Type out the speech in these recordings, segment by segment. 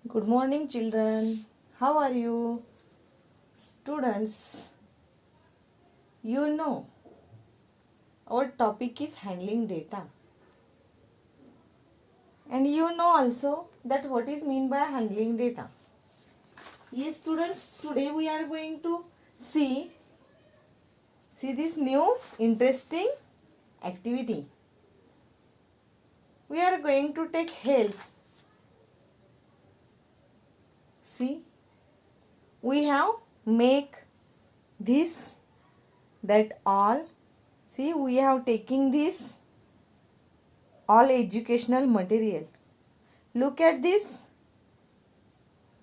Good morning, children. How are you? Students, you know our topic is handling data. And you know also that what is mean by handling data. Yes, students, today we are going to see this new interesting activity. We are going to take help. See, we have make this that all. See, we have taking this all educational material. Look at this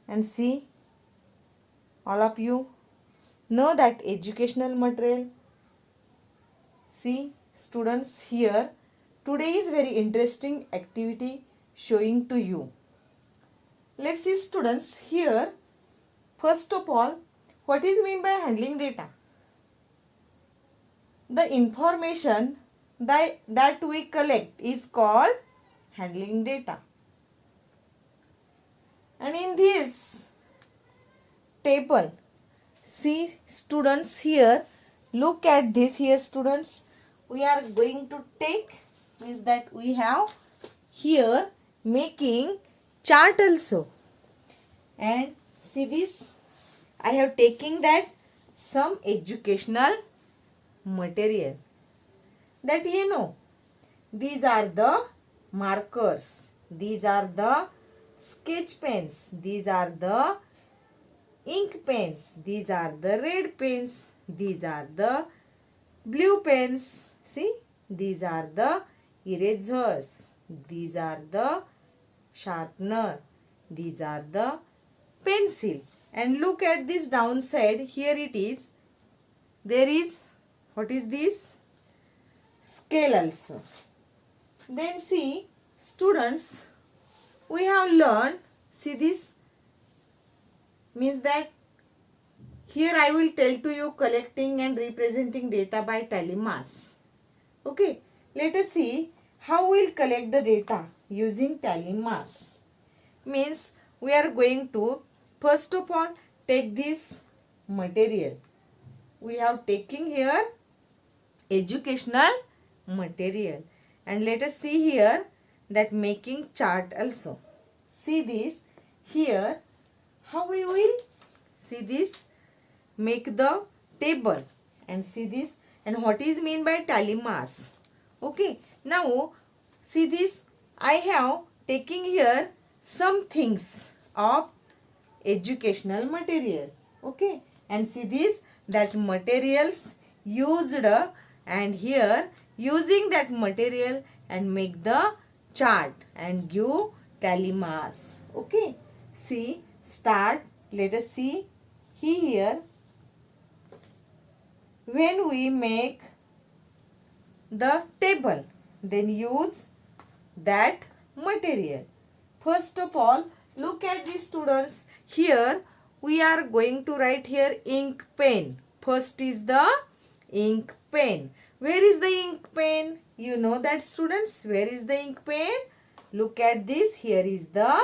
and see, all of you know that educational material. See, students, here today is very interesting activity showing to you. Let's see, students, here first of all, what is mean by handling data? The information that we collect is called handling data. And in this table, see, students, here look at this here, students. We are going to take means that we have here making chart also. And see this, I have taken that some educational material that you know. These are the markers, these are the sketch pens, these are the ink pens, these are the red pens, these are the blue pens. See, these are the erasers, these are the sharpener, these are the pencil. And look at this downside, here it is, there is, what is this? Scale also. Then see, students, we have learned, see this, means that here I will tell to you collecting and representing data by tally mass. Okay, let us see how we will collect the data using tally mass. Means we are going to first of all take this material. We have taken here educational material, and let us see here that making chart also. See this, here how we will see this, make the table, and see this, and what is mean by tally mass. Okay, now see this, I have taking here some things of educational material. Okay, and see this, that materials used, and here using that material and make the chart and give tally mass. Okay, see, start, let us see here. When we make the table, then use that material. First of all, look at these, students. Here we are going to write here ink pen. First is the ink pen. Where is the ink pen? You know that, students. Where is the ink pen? Look at this. Here is the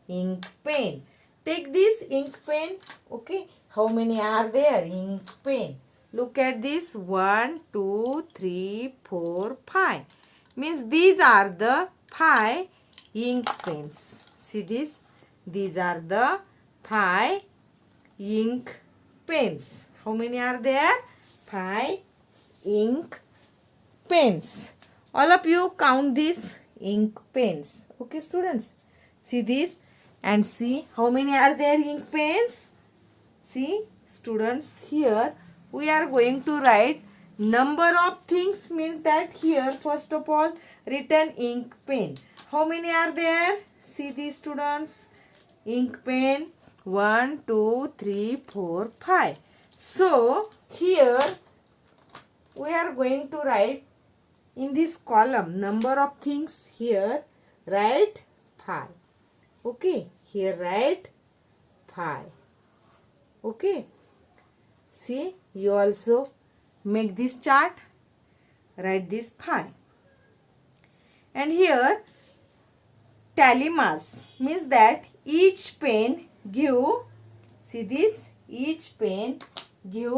ink pen. Take this ink pen. Okay. How many are there? Ink pen. Look at this. 1, 2, 3, 4, 5. Means these are the 5 ink pens. See this? These are the 5 ink pens. How many are there? 5 ink pens. All of you count these ink pens. Okay, students? See this and see how many are there ink pens. See, students, here we are going to write number of things, means that here first of all written ink pen. How many are there? See these, students. Ink pen 1, 2, 3, 4, 5. So here we are going to write in this column number of things. Here write 5. Okay, here write 5. Okay, see, you also make this chart, write this 5. And here tally mass means that each pen give, see this, each pen give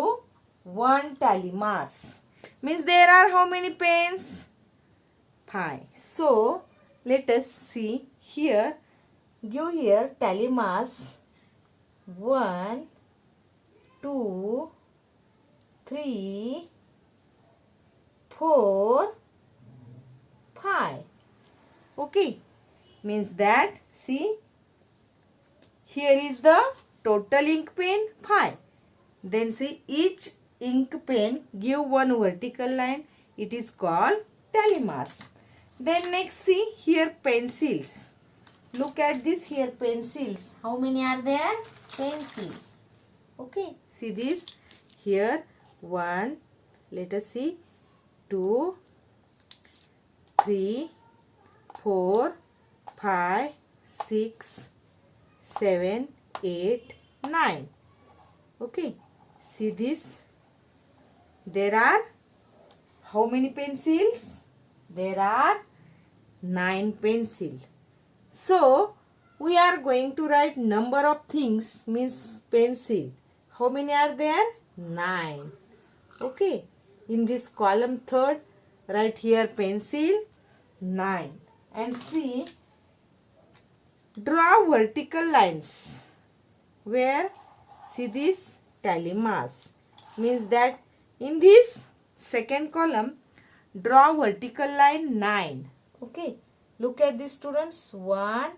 1 tally marks. Means there are how many pens? 5. So let us see here. Give here tally marks 1, 2, 3, 4, 5. Okay. Means that, see, here is the total ink pen 5. Then see, each ink pen give 1 vertical line. It is called tally marks. Then next see here pencils. Look at this here pencils. How many are there? Pencils. Okay. See this here 1. Let us see 2, 3, 4, 5, 6, 7, 8, 9. Okay. See this. There are how many pencils? There are 9 pencils. So we are going to write number of things, means pencil. How many are there? 9. Okay. In this column third, write here pencil 9. And see, draw vertical lines. Where? See this tally marks. Means that in this second column, draw vertical line 9. Okay. Look at this students. 1,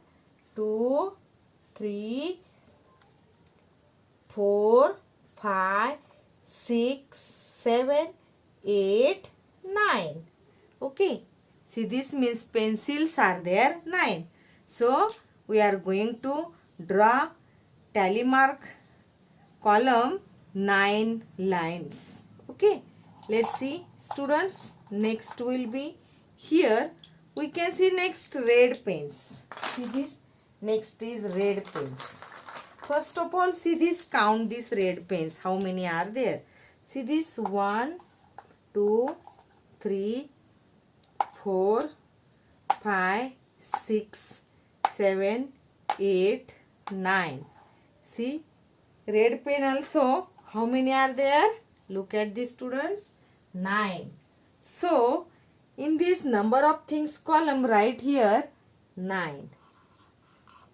2, 3, 4, 5, 6, 7, 8, 9. Okay. See this means pencils are there 9. So we are going to draw tally mark column 9 lines. Okay. Let's see students. Next will be here. We can see next red pens. See this. Next is red pens. First of all, see this. Count these red pens. How many are there? See this. 1, 2, 3, 4, 5, 6, 7, 8, 9. See. Red pen also. How many are there? Look at these students. 9. So, in this number of things column, write here 9.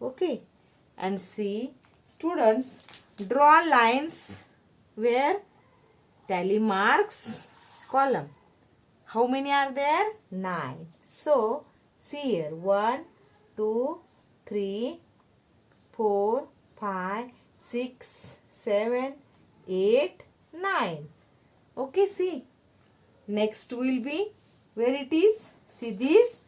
Okay. And see, students, draw lines where tally marks column. How many are there? 9. So, see here 1, 2, 3, 4, 5, 6, 7, 8, 9. Okay, see. Next will be where it is. See this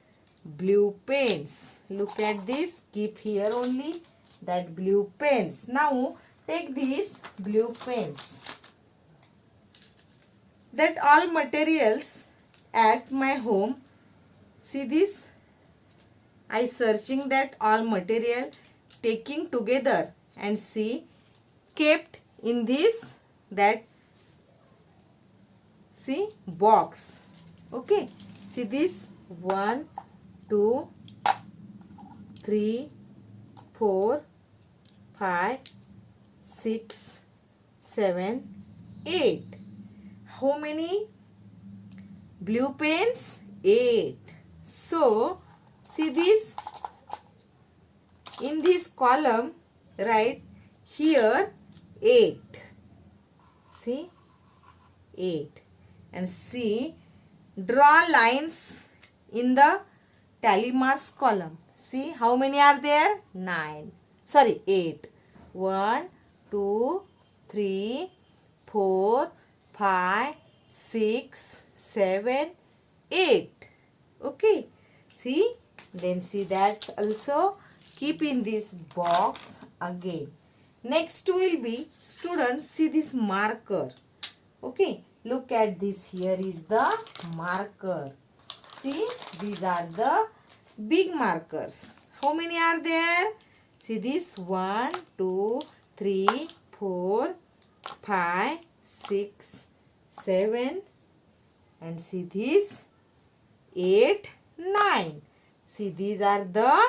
blue pens. Look at this. Keep here only that blue pens. Now take these blue pens. That all materials at my home. See this. I searching that all material, taking together and see, kept in this that, see, box. Okay. See this 1, 2, 3, 4, 5, 6, 7, 8. How many blue pens? 8. So, see this. In this column, write here 8. See? 8. And see, draw lines in the tally marks column. See how many are there? 9. Sorry, 8. 1, 2, 3, 4, 5, 6, 7, 8. Okay. See? Then see that also. Keep in this box again. Next will be, students, see this marker. Okay. Look at this. Here is the marker. See, these are the big markers. How many are there? See this 1, 2, 3, 4, 5, 6, 7, and see this 8, 9. See, these are the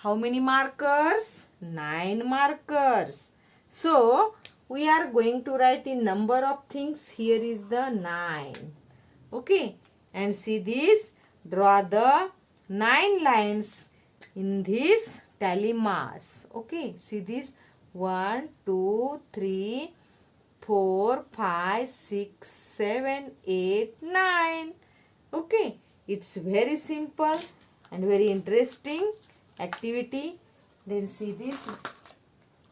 How many markers? 9 markers. So, we are going to write the number of things. Here is the 9. Okay. And see this. Draw the 9 lines in this tally marks. Okay. See this. 1, 2, 3, 4, 5, 6, 7, 8, 9. Okay. It's very simple and very interesting activity. Then see this.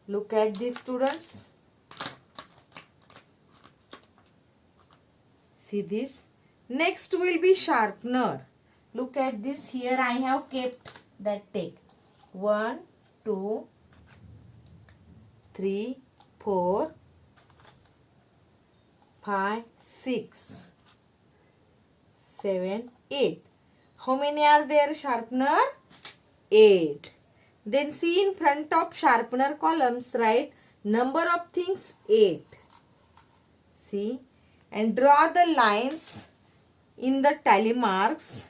Look at these students. See this. Next will be sharpener. Look at this. Here I have kept that tape. 1, 2, 3, 4, 5, 6, 7, 8. How many are there sharpener? 8. Then see in front of sharpener columns, write number of things 8. See, and draw the lines in the tally marks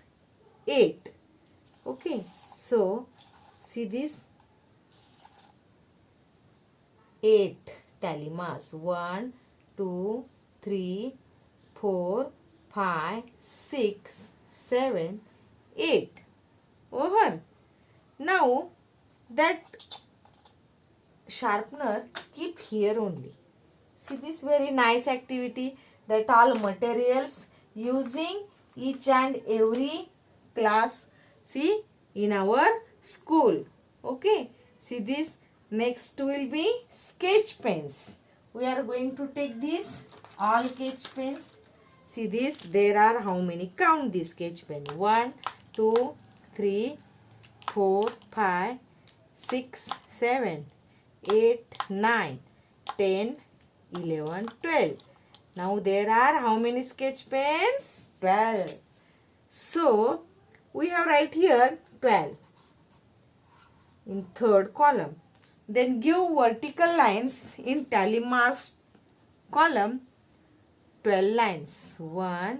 8. Okay, so see this 8 tally marks. 1, 2, 3, 4, 5, 6, 7, 8. Over. Now that sharpener keep here only. See this very nice activity, that all materials using each and every class, see, in our school. Okay. See this. Next will be sketch pens. We are going to take this all sketch pens. See this. There are how many? Count this sketch pen. 1, 2, 3, 4, 5, 6, 7, 8, 9, 10, 11, 12. Now there are how many sketch pens? 12. So we have right here 12 in third column. Then give vertical lines in tally marks column 12 lines. 1,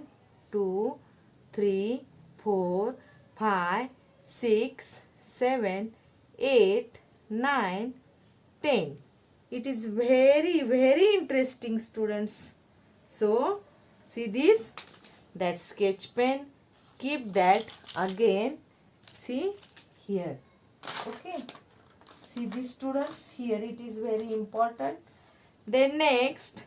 2, 3, 4, 5, 6, 7, 8, 9, 10. It is very, very interesting, students. So, see this, that sketch pen, keep that again, see here. Okay. See this, students, here it is very important. Then next,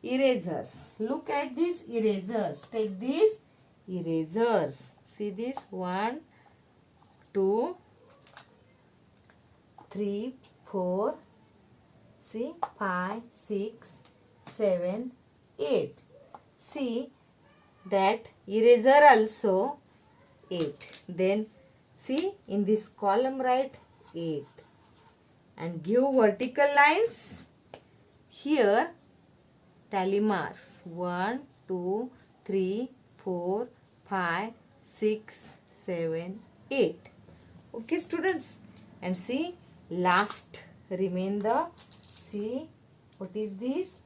erasers. Look at these erasers. Take these erasers. See this, 1, 2, 3, 4, see, 5, 6, 7, 8. See that eraser also 8. Then see in this column write 8. And give vertical lines here tally marks 1, 2, 3, 4, 5, 6, 7, 8. Okay, students. And see last remain the, see what is this?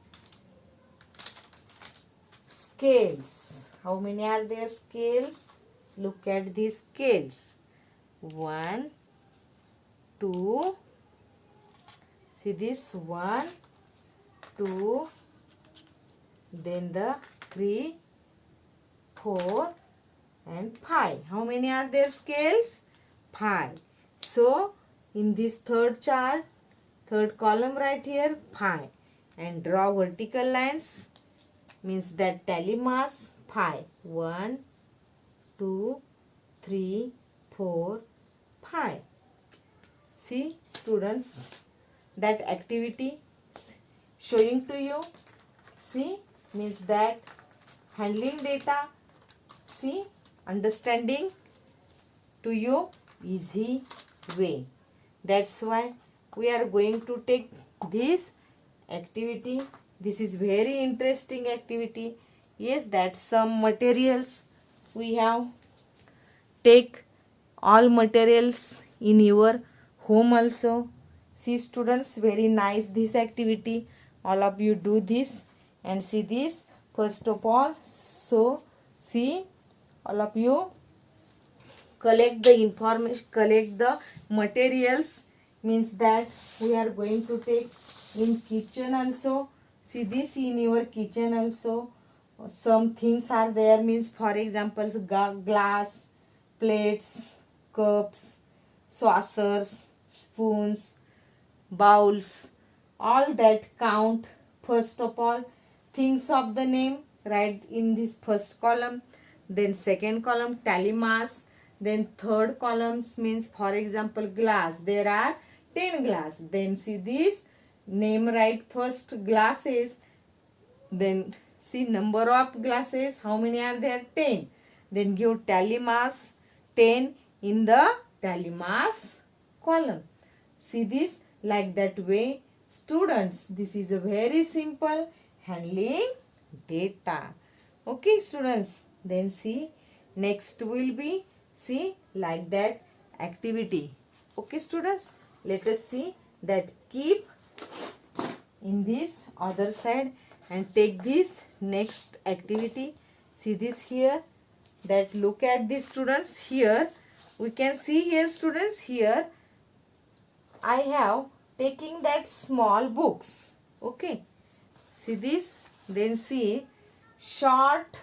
Scales. How many are there scales? Look at these scales. 1, 2, see this 1, 2, then the 3, 4 and 5. How many are there scales? 5. So in this third chart, third column right here 5, and draw vertical lines, means that tally marks 5. 1, 2, 3, 4, 5. See, students, that activity showing to you. See, means that handling data, see, understanding to you easy way. That's why we are going to take this activity. This is very interesting activity. Yes, that's some materials we have. Take all materials in your home also. See, students, very nice this activity. All of you do this and see this first of all. So see, all of you collect the information, collect the materials, means that we are going to take in kitchen also. See this, in your kitchen also some things are there, means for example glass, plates, cups, saucers, spoons, bowls, all that count. First of all, things of the name, write in this first column. Then second column, tally mass. Then third columns means for example glass, there are 10 glass. Then see this, name, write first glasses. Then see number of glasses, how many are there? 10. Then give tally mass, 10 in the tally mass column. See this, like that way. Students, this is a very simple handling data. Okay students, then see next will be, see like that activity. Okay students, let us see that. Keep in this other side and take this next activity. See this here, that look at this students. Here we can see here students, here I have taking that small books. Okay, see this. Then see short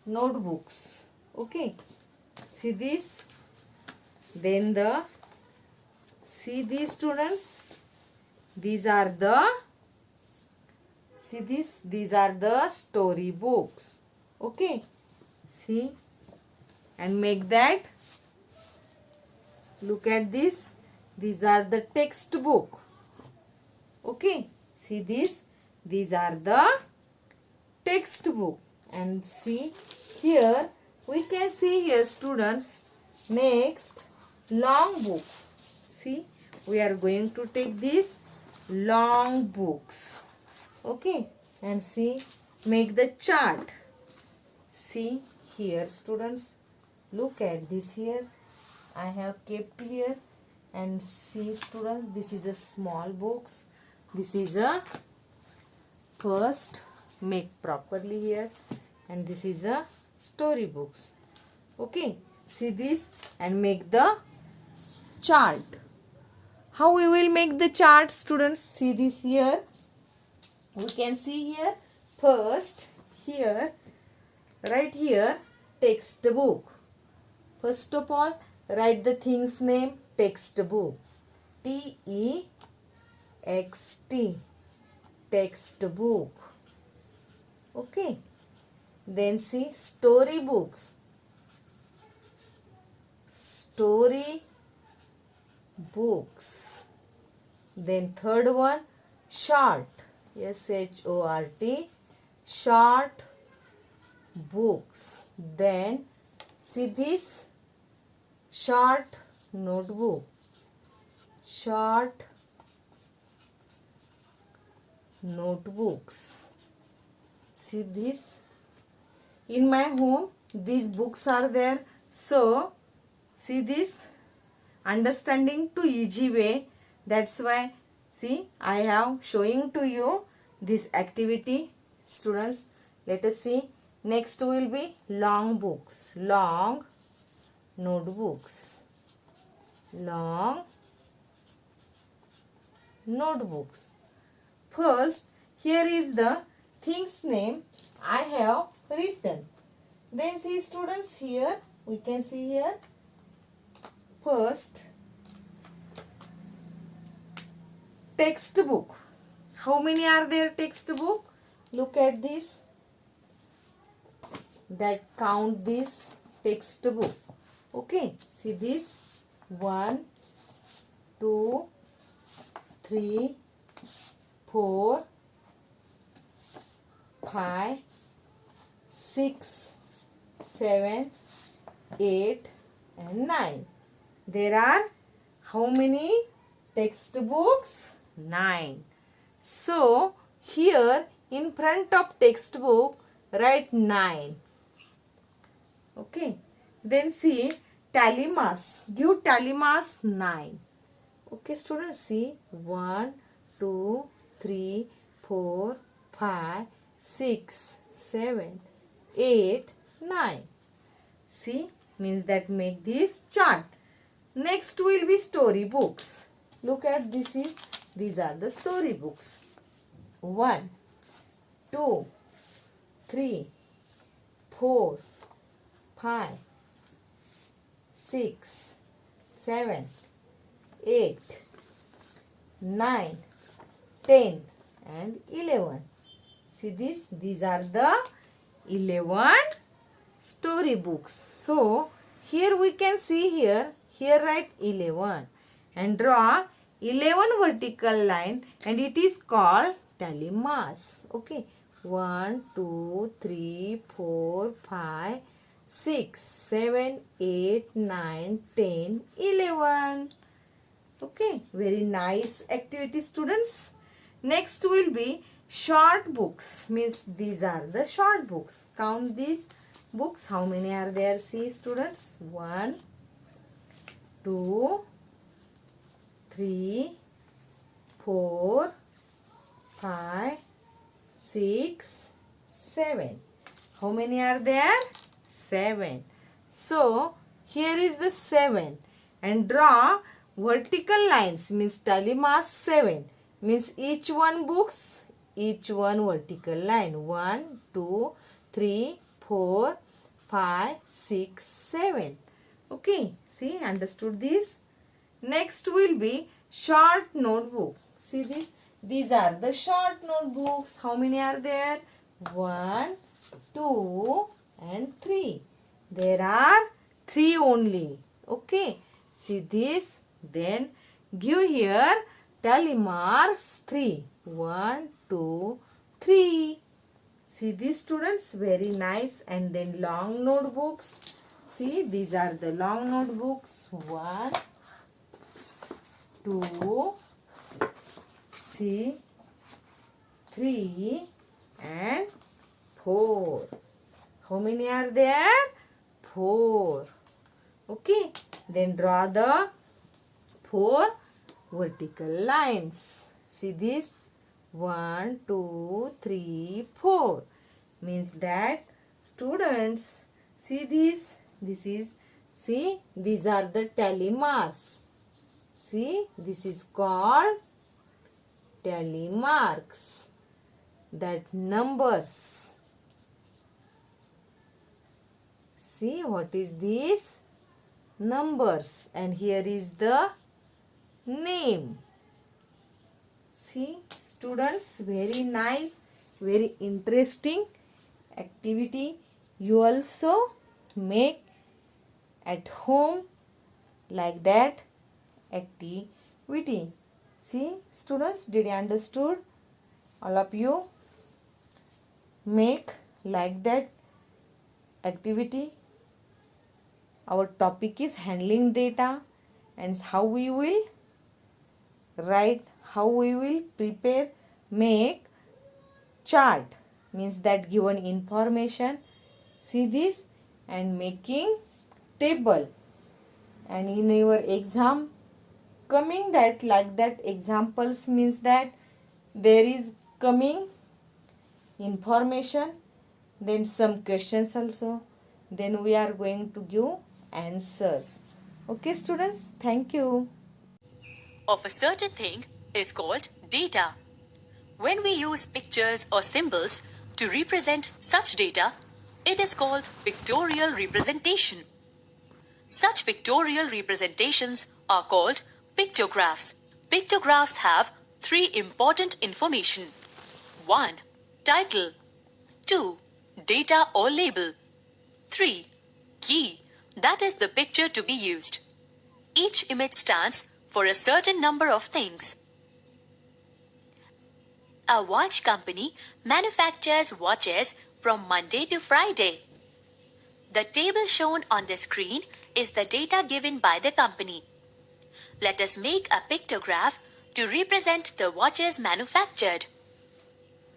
notebooks. Okay, see this. Then the, see these students, these are the, see this, these are the story books. Okay, see, and make that, look at this, these are the textbook. Okay, see this, these are the textbook. And see here, we can see here students, next long book. See, we are going to take these long books. Okay, and see, make the chart. See here students, look at this here, I have kept here. And see students, this is a small books, this is a first, make properly here, and this is a story books. Okay, see this and make the chart. How we will make the chart students? See this here, we can see here, first here, right here, textbook. First of all, write the thing's name, textbook, T-E-X-T, textbook. Okay, then see story books, story books. Then third one, short, S-H-O-R-T, short books. Then see this, short notebook, short notebooks. See this, in my home these books are there. So see this, understanding to easy way, that's why see I have showing to you this activity. Students, let us see, next will be long books, long notebooks, long notebooks. First, here is the thing's name I have written. Then see students, here we can see here, first textbook. How many are there textbook? Look at this, that count this textbook. Okay, see this, 1, 2, 3, 4, 5, 6, 7, 8 and 9. There are how many textbooks? 9. So here in front of textbook write 9. Okay, then see tally mass, give tally mass 9. Okay students, see 1, 2, 3, 4, 5, 6, 7, 8, 9. See means that make this chart. Next will be story books. Look at this is, these are the story books. 1, 2, 3, 4, 5, 6, 7, 8, 9, 10 and 11. See this? These are the 11 story books. So here we can see here write 11 and draw 11 vertical line and it is called tally marks. Okay. 1, 2, 3, 4, 5, 6, 7, 8, 9, 10, 11. Okay. Very nice activity, students. Next will be short books. Means these are the short books. Count these books. How many are there? See, students. 1, 2, 3, 4, 5, 6, 7. How many are there? 7. So here is the 7 and draw vertical lines, means tally marks 7, means each one vertical line. 1, 2, 3, 4, 5, 6, 7. Okay, see, understood this? Next will be short notebook. See this? These are the short notebooks. How many are there? 1, 2 and 3. There are 3 only. Okay. See this? Then give here tally marks 3. 1, 2, 3. See these, students? Very nice. And then long notebooks. See, these are the long notebooks. 1, 2, see, 3 and 4. How many are there? 4. Okay. Then draw the 4 vertical lines. See this? 1, 2, 3, 4. Means that, students, see this? This is, see, these are the tally marks. See, this is called tally marks. That numbers. See, what is this? Numbers. And here is the name. See, students, very nice, very interesting activity. You also make at home like that activity. See, students, did you understood? All of you make like that activity. Our topic is handling data and how we will write, how we will prepare, make chart, means that given information. See this? And making table. And in your exam coming that like that examples, means that there is coming information, then some questions also, then we are going to give answers. Okay, students, thank you. Of a certain thing is called data. When we use pictures or symbols to represent such data, it is called pictorial representation. Such pictorial representations are called pictographs. Pictographs have 3 important information. 1. Title. 2. Data or label. 3. Key, that is the picture to be used. Each image stands for a certain number of things. A watch company manufactures watches from Monday to Friday. The table shown on the screen is the data given by the company. Let us make a pictograph to represent the watches manufactured.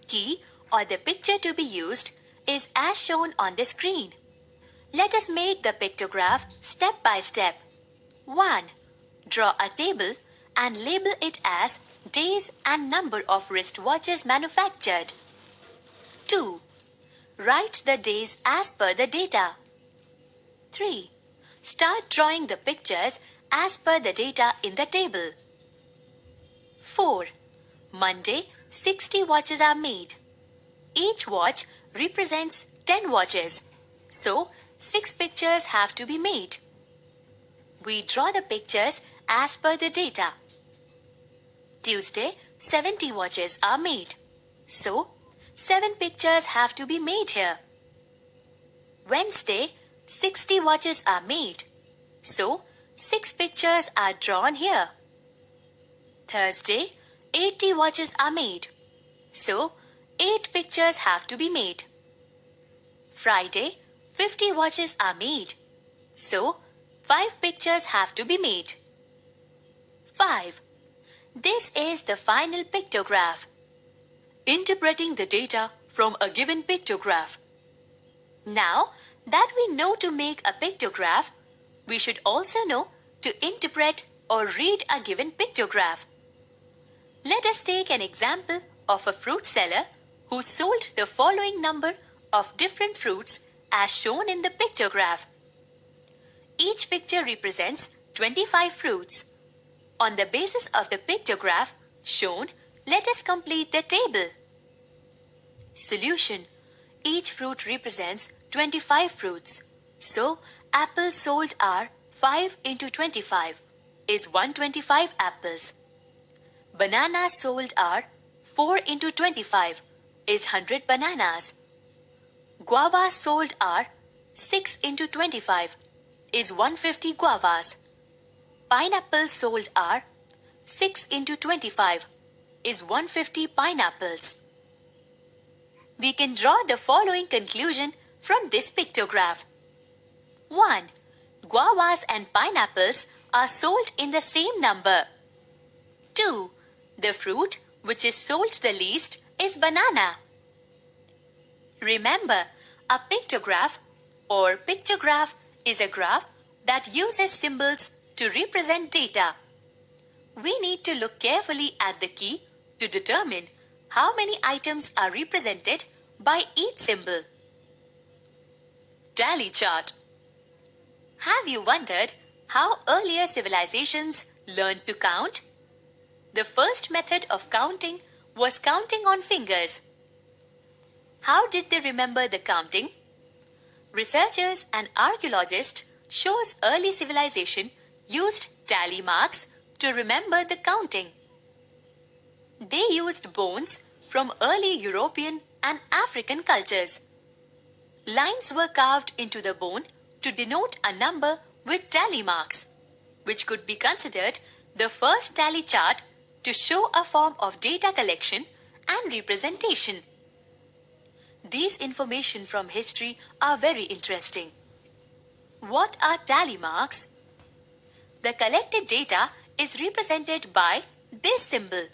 Key or the picture to be used is as shown on the screen. Let us make the pictograph step by step. 1. Draw a table and label it as days and number of wristwatches manufactured. 2. Write the days as per the data. 3. Start drawing the pictures as per the data in the table. 4. Monday, 60 watches are made. Each watch represents 10 watches, so 6 pictures have to be made. We draw the pictures as per the data. Tuesday, 70 watches are made, so 7 pictures have to be made here. Wednesday, 60 watches are made, so 6 pictures are drawn here. Thursday, 80 watches are made, so 8 pictures have to be made. Friday, 50 watches are made, so 5 pictures have to be made. 5. This is the final pictograph. Interpreting the data from a given pictograph. Now that we know to make a pictograph, we should also know to interpret or read a given pictograph. Let us take an example of a fruit seller who sold the following number of different fruits as shown in the pictograph. Each picture represents 25 fruits. On the basis of the pictograph shown, let us complete the table. Solution. Each fruit represents 25 fruits. So, apples sold are 5 into 25 is 125 apples. Bananas sold are 4 into 25 is 100 bananas. Guavas sold are 6 into 25 is 150 guavas. Pineapples sold are 6 into 25 is 150 pineapples. We can draw the following conclusion from this pictograph. 1. Guavas and pineapples are sold in the same number. 2. The fruit which is sold the least is banana. Remember, a pictograph or pictograph is a graph that uses symbols to represent data. We need to look carefully at the key to determine how many items are represented by each symbol. Tally chart. Have you wondered how earlier civilizations learned to count? The first method of counting was counting on fingers. How did they remember the counting? Researchers and archaeologists shows early civilization used tally marks to remember the counting. They used bones from early European and African cultures. Lines were carved into the bone to denote a number with tally marks, which could be considered the first tally chart to show a form of data collection and representation. These information from history are very interesting. What are tally marks? The collected data is represented by this symbol.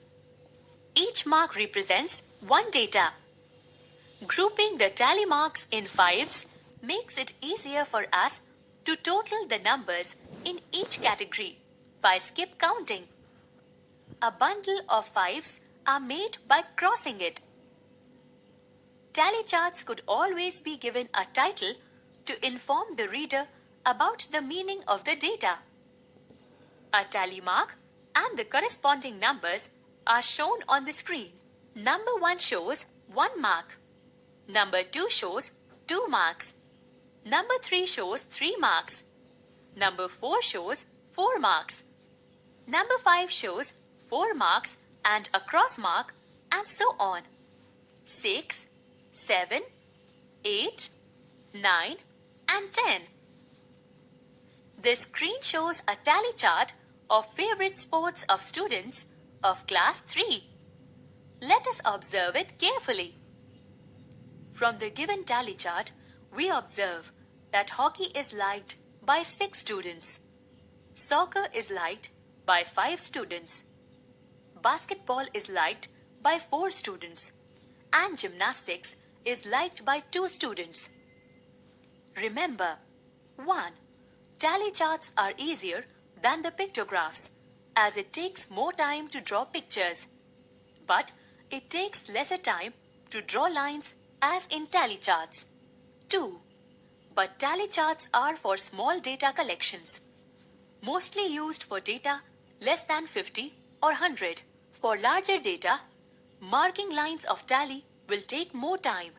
Each mark represents one data. Grouping the tally marks in fives makes it easier for us to total the numbers in each category by skip counting. A bundle of fives are made by crossing it. Tally charts could always be given a title to inform the reader about the meaning of the data. A tally mark and the corresponding numbers are shown on the screen. Number 1 shows 1 mark. Number 2 shows 2 marks. Number 3 shows 3 marks. Number 4 shows 4 marks. Number 5 shows 4 marks and a cross mark, and so on. 6, 7, 8, 9 and 10. This screen shows a tally chart of favorite sports of students of class 3. Let us observe it carefully. From the given tally chart, we observe that hockey is liked by 6 students. Soccer is liked by 5 students. Basketball is liked by 4 students. And gymnastics is liked by 2 students. Remember, 1. Tally charts are easier than the pictographs as it takes more time to draw pictures. But it takes lesser time to draw lines as in tally charts. 2. but tally charts are for small data collections, mostly used for data less than 50 or 100. For larger data, marking lines of tally will take more time